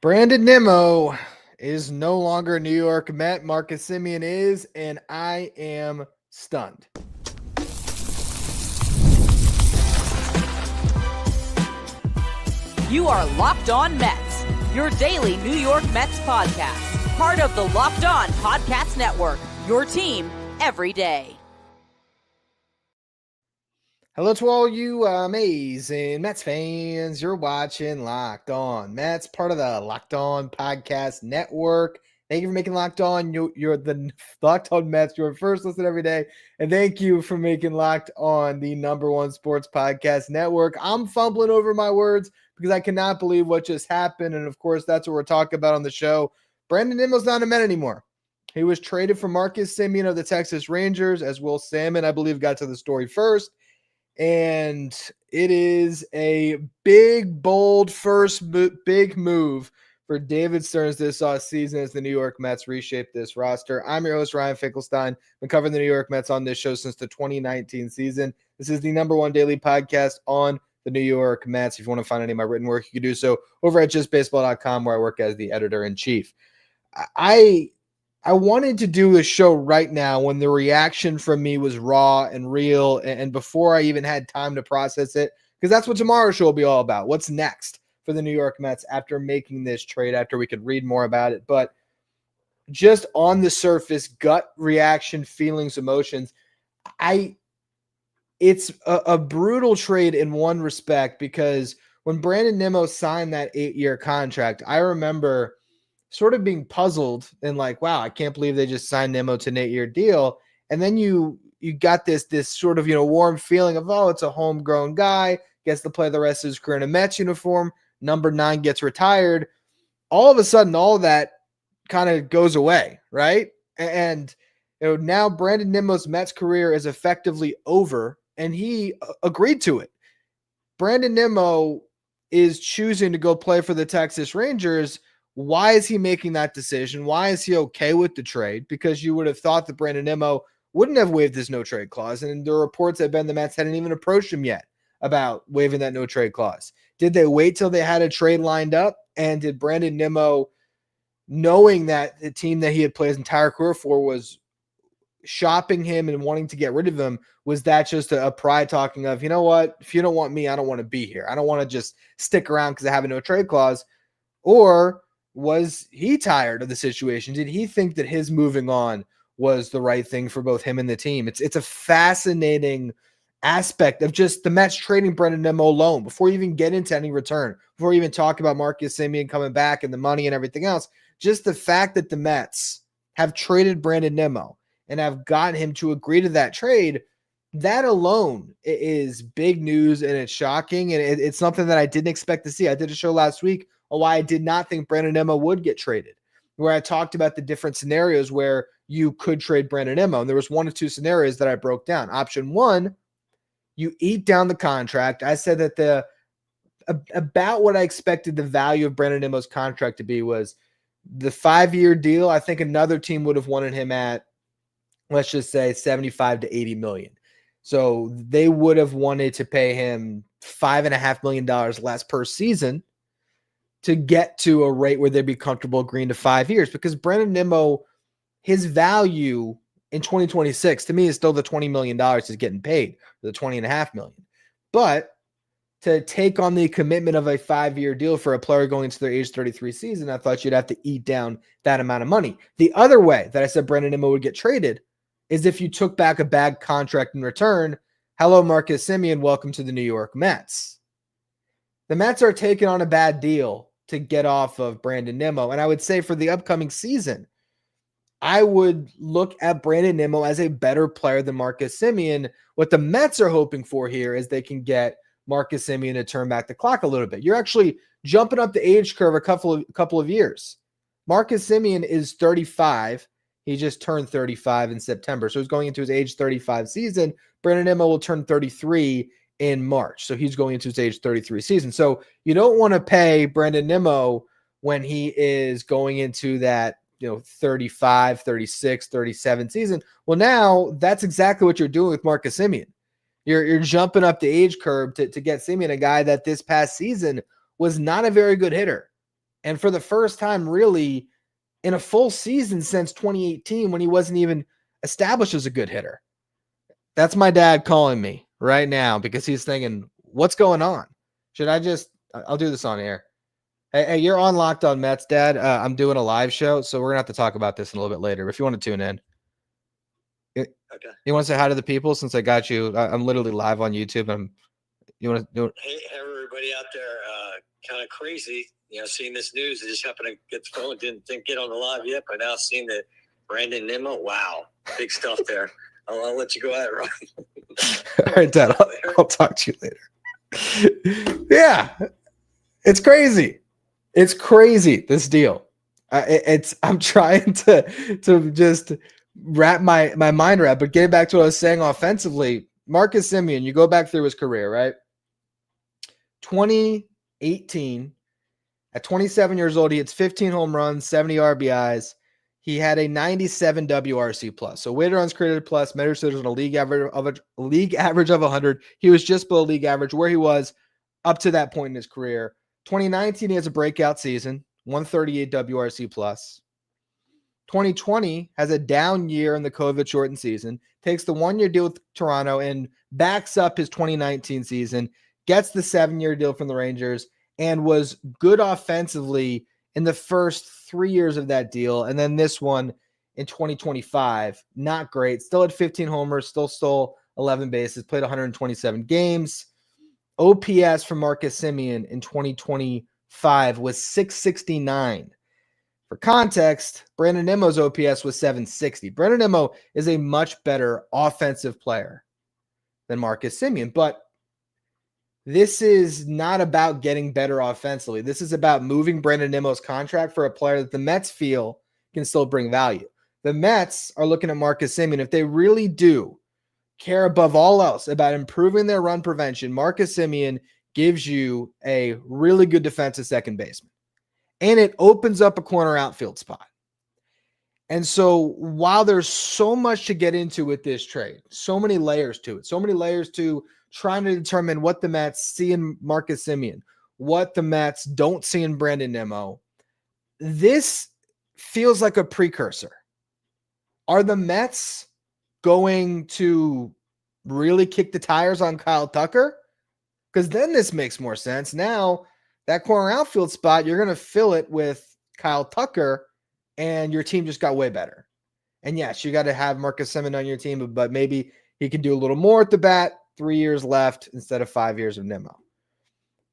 Brandon Nimmo is no longer a New York Met. Marcus Semien is, and I am stunned. You are Locked On Mets, your daily New York Mets podcast. Part of the Locked On Podcast Network, your team every day. Hello to all you amazing Mets fans. You're watching Locked On Mets, part of the Locked On Podcast Network. Thank you for making Locked On. You're the Locked On Mets. You're first listen every day. And thank you for making Locked On the #1 sports podcast network. I'm fumbling over my words because I cannot believe what just happened. And of course, that's what we're talking about on the show. Brandon Nimmo's not a Met anymore. He was traded for Marcus Semien of the Texas Rangers, as Will Salmon, I believe, got to the story first. And it is a big, bold big move for David Stearns this season as the New York Mets reshape this roster. I'm your host, Ryan Finkelstein. Been covering the New York Mets on this show since the 2019 season. This is the #1 daily podcast on the New York Mets. If you want to find any of my written work, you can do so over at justbaseball.com, where I work as the editor-in-chief. I wanted to do a show right now when the reaction from me was raw and real, and before I even had time to process it, because that's what tomorrow's show will be all about. What's next for the New York Mets after making this trade, after we could read more about it. But just on the surface, gut reaction, feelings, emotions, it's a brutal trade in one respect, because when Brandon Nimmo signed that 8-year contract, I remember sort of being puzzled and like, wow, I can't believe they just signed Nimmo to an 8-year deal. And then you got this sort of, warm feeling of, oh, it's a homegrown guy, gets to play the rest of his career in a Mets uniform. Number 9 gets retired. All of a sudden, all of that kind of goes away, right? And now Brandon Nimmo's Mets career is effectively over, and he agreed to it. Brandon Nimmo is choosing to go play for the Texas Rangers. Why is he making that decision? Why is he okay with the trade? Because you would have thought that Brandon Nimmo wouldn't have waived his no-trade clause, and the reports have been the Mets hadn't even approached him yet about waiving that no-trade clause. Did they wait till they had a trade lined up? And did Brandon Nimmo, knowing that the team that he had played his entire career for was shopping him and wanting to get rid of him, was that just a pride talking of, you know what, if you don't want me, I don't want to be here. I don't want to just stick around because I have a no-trade clause? Or was he tired of the situation? Did he think that his moving on was the right thing for both him and the team? It's a fascinating aspect of just the Mets trading Brandon Nimmo alone before you even get into any return, before you even talk about Marcus Semien coming back and the money and everything else. Just the fact that the Mets have traded Brandon Nimmo and have gotten him to agree to that trade, that alone is big news, and it's shocking, and it's something that I didn't expect to see. I did a show last week on why I did not think Brandon Nimmo would get traded, where I talked about the different scenarios where you could trade Brandon Nimmo. And there was 1 or 2 scenarios that I broke down. Option 1, you eat down the contract. I said that about what I expected the value of Brandon Nimmo's contract to be was the 5-year deal. I think another team would have wanted him at, let's just say, 75 to 80 million. So they would have wanted to pay him $5.5 million less per season to get to a rate where they'd be comfortable agreeing to 5 years, because Brandon Nimmo, his value in 2026 to me is still the $20 million he's getting paid, the $20.5 million. But to take on the commitment of a 5-year deal for a player going into their age 33 season, I thought you'd have to eat down that amount of money. The other way that I said Brandon Nimmo would get traded is if you took back a bad contract in return. Hello, Marcus Semien. Welcome to the New York Mets. The Mets are taking on a bad deal to get off of Brandon Nimmo. And I would say for the upcoming season, I would look at Brandon Nimmo as a better player than Marcus Semien. What the Mets are hoping for here is they can get Marcus Semien to turn back the clock a little bit. You're actually jumping up the age curve a couple of years. Marcus Semien is 35. He just turned 35 in September. So he's going into his age 35 season. Brandon Nimmo will turn 33 in March. So he's going into his age 33 season. So you don't want to pay Brandon Nimmo when he is going into that, 35, 36, 37 season. Well, now that's exactly what you're doing with Marcus Semien. You're jumping up the age curve to get Semien, a guy that this past season was not a very good hitter. And for the first time, really, in a full season since 2018, when he wasn't even established as a good hitter. That's my dad calling me right now because he's thinking, what's going on? Should I just, I'll do this on air. Hey, you're on Locked On Mets, Dad. I'm doing a live show, so we're going to have to talk about this in a little bit later. If you want to tune in. Okay. You want to say hi to the people since I got you? I'm literally live on YouTube. You want to do it? Hey, everybody out there, kind of crazy, seeing this news. I just happened to get the phone, didn't get on the live yet, but now seeing that Brandon Nimmo, wow, big stuff there. I'll let you go at it, Ryan. All right, Dad, I'll talk to you later. Yeah, it's crazy. It's crazy, this deal. I'm trying to just wrap my mind around, but getting back to what I was saying offensively, Marcus Semien, you go back through his career, right? 2018, at 27 years old, he hits 15 home runs, 70 RBIs. He had a 97 WRC plus. So weighted runs created plus, measured sitters on a league average of 100. He was just below league average where he was up to that point in his career. 2019, he has a breakout season, 138 WRC plus. 2020 has a down year in the COVID shortened season, takes the 1-year deal with Toronto and backs up his 2019 season, gets the 7-year deal from the Rangers, and was good offensively in the first 3 years of that deal. And then this one in 2025, not great. Still had 15 homers, still stole 11 bases, played 127 games. OPS for Marcus Semien in 2025 was 669. For context, Brandon Nimmo's OPS was 760. Brandon Nimmo is a much better offensive player than Marcus Semien, but this is not about getting better offensively. This is about moving Brandon Nimmo's contract for a player that the Mets feel can still bring value. The Mets are looking at Marcus Semien. If they really do care above all else about improving their run prevention, Marcus Semien gives you a really good defensive second baseman. And it opens up a corner outfield spot. And so while there's so much to get into with this trade, so many layers to it, so many layers to trying to determine what the Mets see in Marcus Semien, what the Mets don't see in Brandon Nimmo, this feels like a precursor. Are the Mets going to really kick the tires on Kyle Tucker? Because then this makes more sense. Now, that corner outfield spot, you're going to fill it with Kyle Tucker, and your team just got way better. And yes, you got to have Marcus Semien on your team, but maybe he can do a little more at the bat. 3 years left instead of 5 years of Nimmo.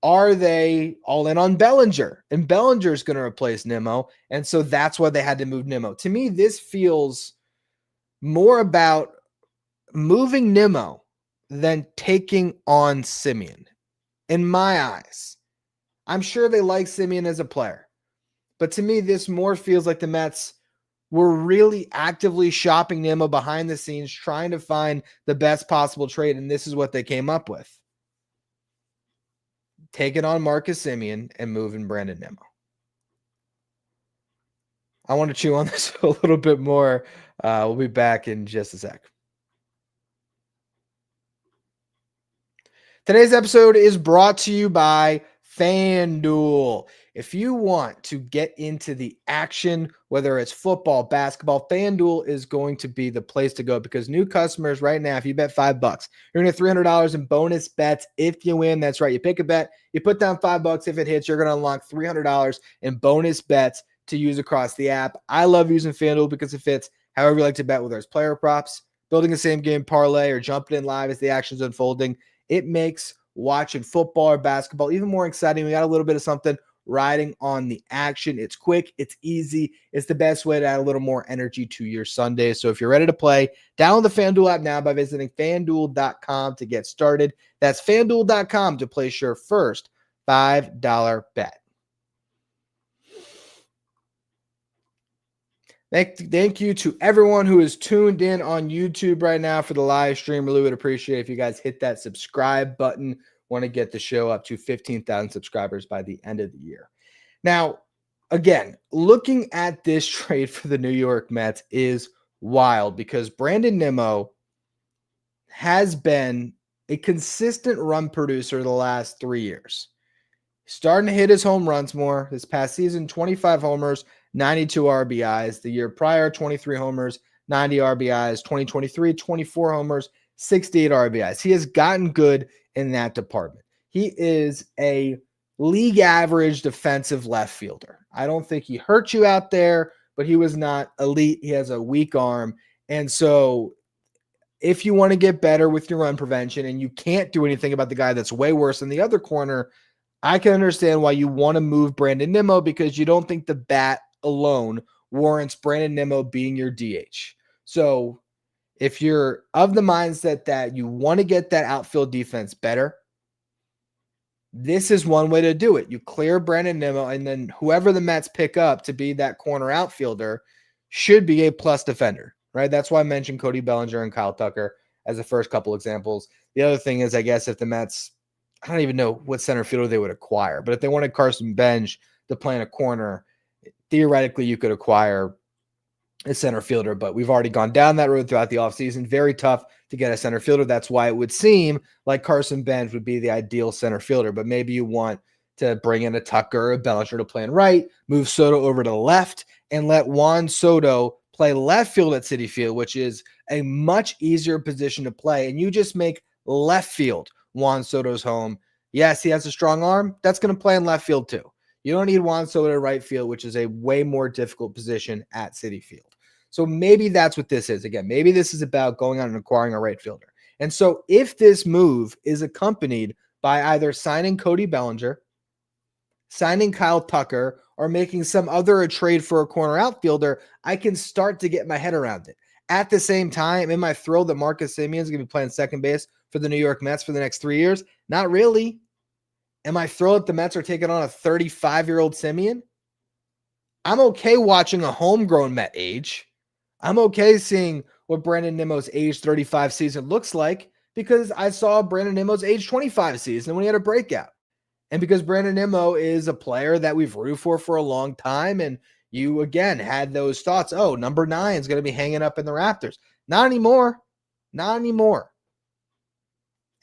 Are they all in on Bellinger? And Bellinger's going to replace Nimmo, and so that's why they had to move Nimmo. To me, this feels more about moving Nimmo than taking on Semien. In my eyes, I'm sure they like Semien as a player, but to me, this more feels like the Mets were really actively shopping Nimmo behind the scenes, trying to find the best possible trade, and this is what they came up with. Taking on Marcus Semien and moving Brandon Nimmo. I want to chew on this a little bit more. We'll be back in just a sec. Today's episode is brought to you by FanDuel. If you want to get into the action, whether it's football, basketball, FanDuel is going to be the place to go because new customers right now, if you bet $5, you're going to get $300 in bonus bets if you win. That's right. You pick a bet, you put down $5. If it hits, you're going to unlock $300 in bonus bets to use across the app. I love using FanDuel because it fits however you like to bet, whether it's player props, building a same game parlay, or jumping in live as the action's unfolding. It makes watching football or basketball even more exciting. We got a little bit of something riding on the action. It's quick. It's easy. It's the best way to add a little more energy to your Sunday. So if you're ready to play, download the FanDuel app now by visiting FanDuel.com to get started. That's FanDuel.com to place your first $5 bet. Thank you to everyone who is tuned in on YouTube right now for the live stream. Really would appreciate if you guys hit that subscribe button. Want to get the show up to 15,000 subscribers by the end of the year. Now, again, looking at this trade for the New York Mets is wild because Brandon Nimmo has been a consistent run producer the last 3 years. Starting to hit his home runs more. This past season, 25 homers, 92 RBIs. The year prior, 23 homers, 90 RBIs. 2023, 24 homers, 68 RBIs. He has gotten good in that department. He is a league average defensive left fielder. I don't think he hurt you out there, but he was not elite. He has a weak arm. And so if you want to get better with your run prevention and you can't do anything about the guy that's way worse in the other corner, I can understand why you want to move Brandon Nimmo, because you don't think the bat alone warrants Brandon Nimmo being your DH. So if you're of the mindset that you want to get that outfield defense better, this is one way to do it. You clear Brandon Nimmo, and then whoever the Mets pick up to be that corner outfielder should be a plus defender, right? That's why I mentioned Cody Bellinger and Kyle Tucker as the first couple examples. The other thing is, I guess, if the Mets, I don't even know what center fielder they would acquire, but if they wanted Carson Bench to play in a corner, theoretically you could acquire a center fielder, but we've already gone down that road throughout the offseason. Very tough to get a center fielder. That's why it would seem like Carson Bench would be the ideal center fielder, but maybe you want to bring in a Tucker or a Bellinger to play in right, move Soto over to left, and let Juan Soto play left field at Citi Field, which is a much easier position to play, and you just make left field Juan Soto's home. Yes, he has a strong arm. That's going to play in left field too. You don't need Juan Soto right field, which is a way more difficult position at Citi Field. So maybe that's what this is. Again, maybe this is about going out and acquiring a right fielder. And so if this move is accompanied by either signing Cody Bellinger, signing Kyle Tucker, or making some other trade for a corner outfielder, I can start to get my head around it. At the same time, am I thrilled that Marcus Semien is going to be playing second base for the New York Mets for the next 3 years? Not really. Am I thrilled that the Mets are taking on a 35-year-old Semien? I'm okay watching a homegrown Met age. I'm okay seeing what Brandon Nimmo's age 35 season looks like, because I saw Brandon Nimmo's age 25 season when he had a breakout. And because Brandon Nimmo is a player that we've rooted for a long time, and you, again, had those thoughts, oh, number 9 is going to be hanging up in the rafters. Not anymore. Not anymore.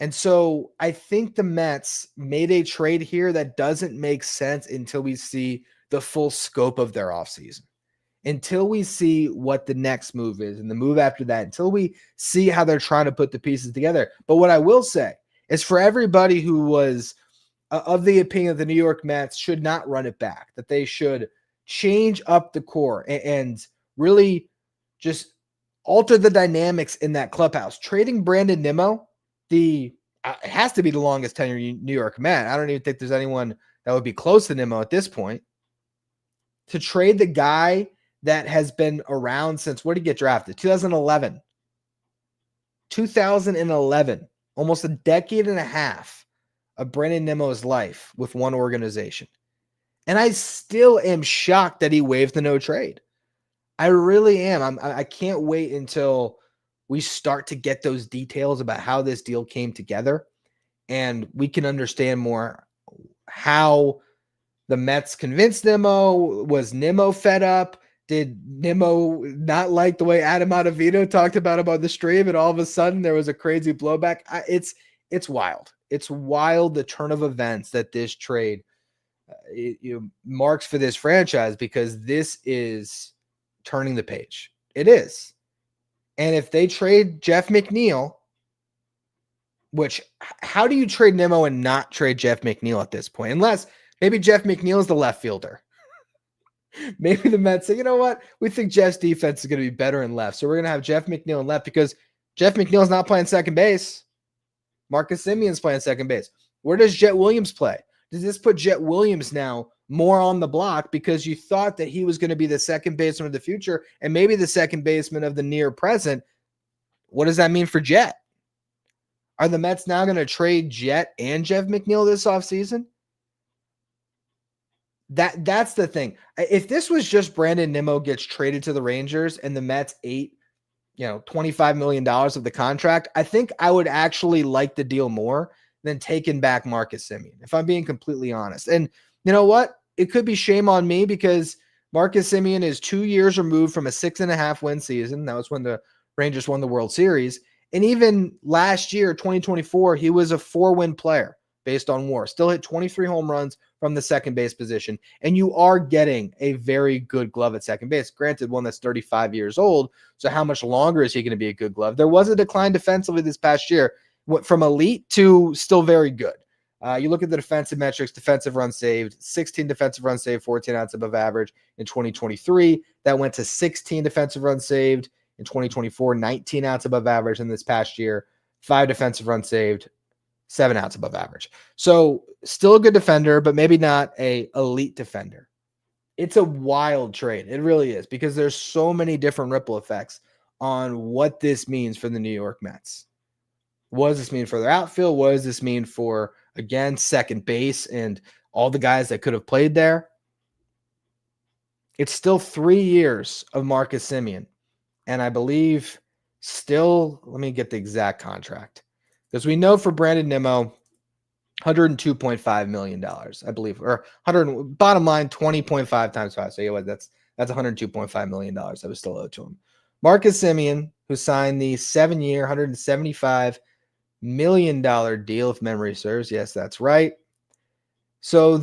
And so I think the Mets made a trade here that doesn't make sense until we see the full scope of their offseason. Until we see what the next move is and the move after that, until we see how they're trying to put the pieces together. But what I will say is, for everybody who was of the opinion that the New York Mets should not run it back, that they should change up the core and really just alter the dynamics in that clubhouse, trading Brandon Nimmo, it has to be the longest tenure New York Met. I don't even think there's anyone that would be close to Nimmo at this point. To trade the guy that has been around since, where did he get drafted? 2011. 2011. Almost a decade and a half of Brandon Nimmo's life with one organization. And I still am shocked that he waived the no trade. I really am. I can't wait until we start to get those details about how this deal came together, and we can understand more how the Mets convinced Nimmo. Was Nimmo fed up? Did Nimmo not like the way Adam Ottavino talked about him on the stream, and all of a sudden there was a crazy blowback? It's wild. It's wild, the turn of events that this trade marks for this franchise, because this is turning the page. It is. And if they trade Jeff McNeil, which, how do you trade Nimmo and not trade Jeff McNeil at this point? Unless maybe Jeff McNeil is the left fielder. Maybe the Mets say, you know what? We think Jeff's defense is going to be better in left, so we're going to have Jeff McNeil in left, because Jeff McNeil is not playing second base. Marcus Semien is playing second base. Where does Jett Williams play? Does this put Jett Williams now more on the block because you thought that he was going to be the second baseman of the future and maybe the second baseman of the near present? What does that mean for Jett? Are the Mets now going to trade Jett and Jeff McNeil this offseason? That's the thing. If this was just Brandon Nimmo gets traded to the Rangers and the Mets ate, $25 million of the contract, I think I would actually like the deal more than taking back Marcus Semien, if I'm being completely honest. And you know what? It could be shame on me, because Marcus Semien is 2 years removed from a 6.5 win season. That was when the Rangers won the World Series. And even last year, 2024, he was a 4-win player based on WAR. Still hit 23 home runs, from the second base position, and you are getting a very good glove at second base. Granted, one that's 35 years old, so how much longer is he going to be a good glove? There was a decline defensively this past year, went from elite to still very good. You look at the defensive metrics, defensive runs saved, 16 defensive runs saved, 14 outs above average in 2023. That went to 16 defensive runs saved in 2024, 19 outs above average in this past year, 5 defensive runs saved, 7 outs above average. So still a good defender, but maybe not a elite defender. It's a wild trade. It really is, because there's so many different ripple effects on what this means for the New York Mets. What does this mean for their outfield? What does this mean for, again, second base and all the guys that could have played there? It's still 3 years of Marcus Semien. And I believe still, let me get the exact contract. Because we know for Brandon Nimmo, $102.5 million, I believe, or 100, bottom line, 20.5 times 5. So, you know what, that's $102.5 million that was still owed to him. Marcus Semien, who signed the 7-year, $175 million deal, if memory serves. Yes, that's right. So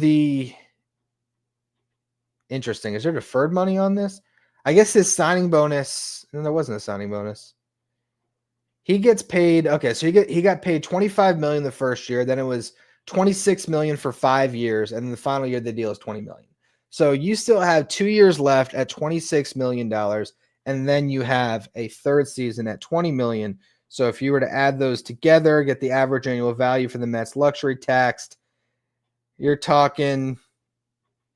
interesting. Is there deferred money on this? I guess his signing bonus, no, there wasn't a signing bonus. He gets paid. Okay, so he got paid $25 million the first year. Then it was $26 million for 5 years, and then the final year of the deal is $20 million. So you still have 2 years left at $26 million, and then you have a third season at $20 million. So if you were to add those together, get the average annual value for the Mets luxury taxed, you're talking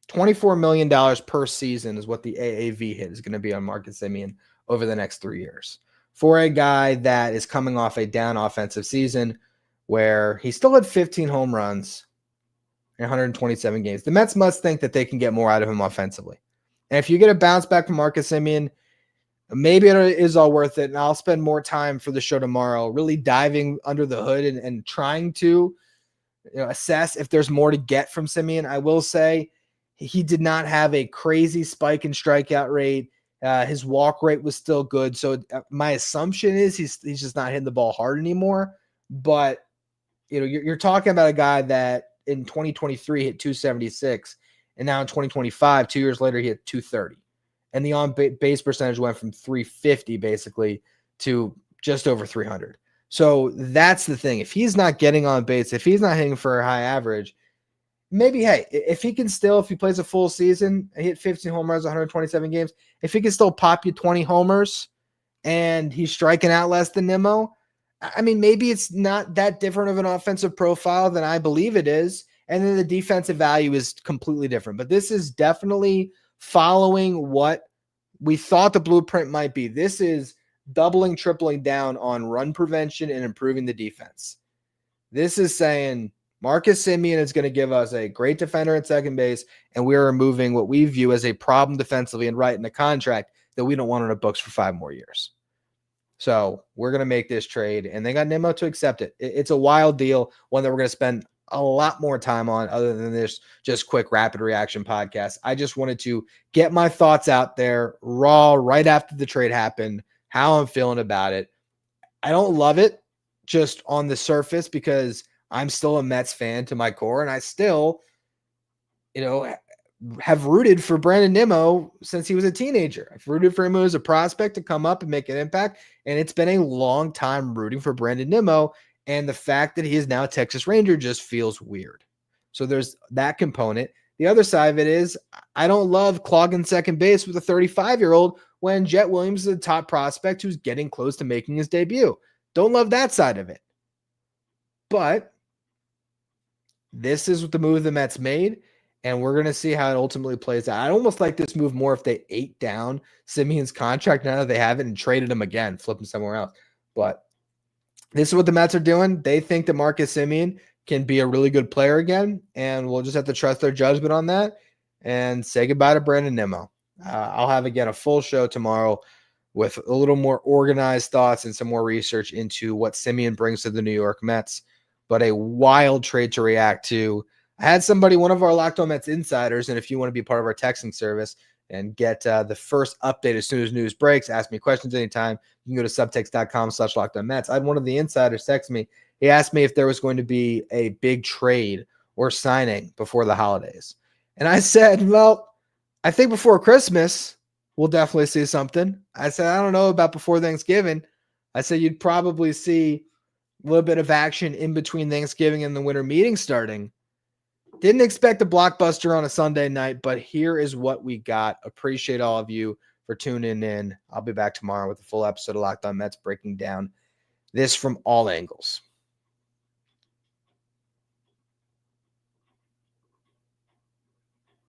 $24 million per season is what the AAV hit is going to be on Marcus Semien over the next 3 years. For a guy that is coming off a down offensive season where he still had 15 home runs in 127 games. The Mets must think that they can get more out of him offensively. And if you get a bounce back from Marcus Semien, maybe it is all worth it. And I'll spend more time for the show tomorrow really diving under the hood and trying to assess if there's more to get from Semien. I will say he did not have a crazy spike in strikeout rate. His walk rate was still good. So my assumption is he's just not hitting the ball hard anymore. But you're talking about a guy that in 2023 hit 276, and now in 2025, 2 years later, he hit 230. And the on-base percentage went from 350 basically to just over 300. So that's the thing. If he's not getting on base, if he's not hitting for a high average, maybe, hey, if he plays a full season, he hit 15 home runs, 127 games, if he can still pop you 20 homers and he's striking out less than Nimmo, I mean, maybe it's not that different of an offensive profile than I believe it is. And then the defensive value is completely different. But this is definitely following what we thought the blueprint might be. This is doubling, tripling down on run prevention and improving the defense. This is saying Marcus Semien is going to give us a great defender at second base, and we're removing what we view as a problem defensively and writing a contract that we don't want on our books for 5 more years. So we're going to make this trade, and they got Nimmo to accept it. It's a wild deal, one that we're going to spend a lot more time on other than this just quick rapid reaction podcast. I just wanted to get my thoughts out there raw right after the trade happened, how I'm feeling about it. I don't love it just on the surface because I'm still a Mets fan to my core, and I still, have rooted for Brandon Nimmo since he was a teenager. I've rooted for him as a prospect to come up and make an impact, and it's been a long time rooting for Brandon Nimmo, and the fact that he is now a Texas Ranger just feels weird. So there's that component. The other side of it is I don't love clogging second base with a 35-year-old when Jett Williams is a top prospect who's getting close to making his debut. Don't love that side of it. But this is what the move the Mets made, and we're going to see how it ultimately plays out. I'd almost like this move more if they ate down Semien's contract now that they have it and traded him again, flip him somewhere else. But this is what the Mets are doing. They think that Marcus Semien can be a really good player again, and we'll just have to trust their judgment on that and say goodbye to Brandon Nimmo. I'll have, again, a full show tomorrow with a little more organized thoughts and some more research into what Semien brings to the New York Mets. But a wild trade to react to. I had somebody, one of our Locked On Mets insiders, and if you want to be part of our texting service and get the first update as soon as news breaks, ask me questions anytime, you can go to subtext.com/LockedOnMets. I had one of the insiders text me. He asked me if there was going to be a big trade or signing before the holidays. And I said, well, I think before Christmas, we'll definitely see something. I said, I don't know about before Thanksgiving. I said, you'd probably see a little bit of action in between Thanksgiving and the winter meeting starting. Didn't expect a blockbuster on a Sunday night, but here is what we got. Appreciate all of you for tuning in. I'll be back tomorrow with a full episode of Locked On Mets, breaking down this from all angles.